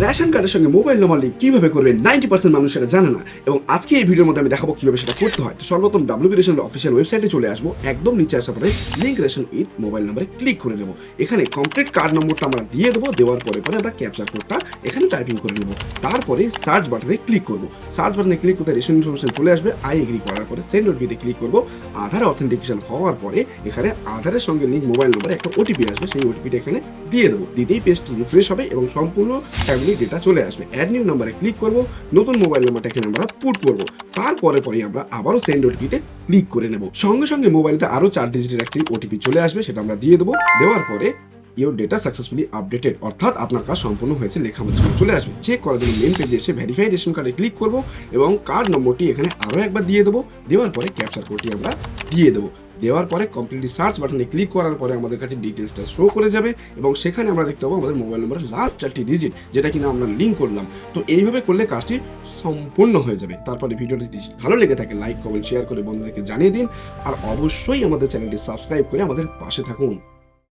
Ration কার্ডের সঙ্গে mobile নম্বর link কিভাবে করবেন 90% মানুষ সেটা জানে না, এবং আজকে এই ভিডিওর মধ্যে আমি দেখাবো কিভাবে সেটা করতে হয়। তো সর্বপ্রথম ডাব্লিউবি রেশনের অফিসিয়াল ওয়েবসাইটে চলে আসবো। একদম নিচে আসার পরে লিঙ্ক রেশন উইথ মোবাইল নাম্বারে ক্লিক করে নেব। এখানে কমপ্লিট কার্ড নম্বরটা আমরা দিয়ে দেবো। দেওয়ার পরে আমরা ক্যাপচার কোডটা এখানে টাইপিং করে নেব। তারপরে সার্চ বাটনে ক্লিক করব। সার্চ বাটনে ক্লিক করতে রেশন ইনফরমেশন চলে আসবে। আই এগ্রি করার পরে সেন্ড ওটিপিতে ক্লিক করব। আধার অথেন্টিকেশন হওয়ার পরে এখানে আধারের সঙ্গে লিঙ্ক মোবাইল নম্বরে একটা ওটিপি আসবে, সেই ওটিপিটা এখানে দিয়ে দেবো। দিতেই পেজটি রিফ্রেশ হবে এবং সম্পূর্ণ ফ্যামিলি ডেটা চলে আসবে। অ্যাড নিউ নাম্বারে ক্লিক করব। নতুন মোবাইল নাম্বারটা এখানে আমরা পুট করব। তারপরে আমরা আবারও সেন্ড ওটিপিতে ক্লিক করে নেব। সঙ্গে সঙ্গে মোবাইলতে আরো 4 ডিজিটের একটি ওটিপি চলে আসবে, সেটা আমরা দিয়ে দেবো। দেওয়ার পরে ইউর ডেটা সাকসেসফুলি আপডেটেড, অর্থাৎ আপনার কাজ সম্পূর্ণ হয়েছে লেখা আমাদের সামনে চলে আসবে। চেক করার জন্য মেন পেজে এসে ভেরিফাই রেশন কার্ডে ক্লিক করব এবং কার্ড নম্বরটি এখানে আরও একবার দিয়ে দেবো। দেওয়ার পরে ক্যাপচার কোডটি আমরা দিয়ে দেবো। দেওয়ার পরে কমপ্লিটলি সার্চ বাটনে ক্লিক করার পরে আমাদের কাছে ডিটেলসটা শো করে যাবে এবং সেখানে আমরা দেখতে পাবো আমাদের মোবাইল নম্বরের লাস্ট 4টি ডিজিট, যেটা কিনা আমরা লিঙ্ক করলাম। তো এইভাবে করলে কাজটি সম্পূর্ণ হয়ে যাবে। তারপরে ভিডিওটি যদি ভালো লেগে থাকে লাইক কমেন্ট শেয়ার করে বন্ধুদেরকে জানিয়ে দিন, আর অবশ্যই আমাদের চ্যানেলটি সাবস্ক্রাইব করে আমাদের পাশে থাকুন।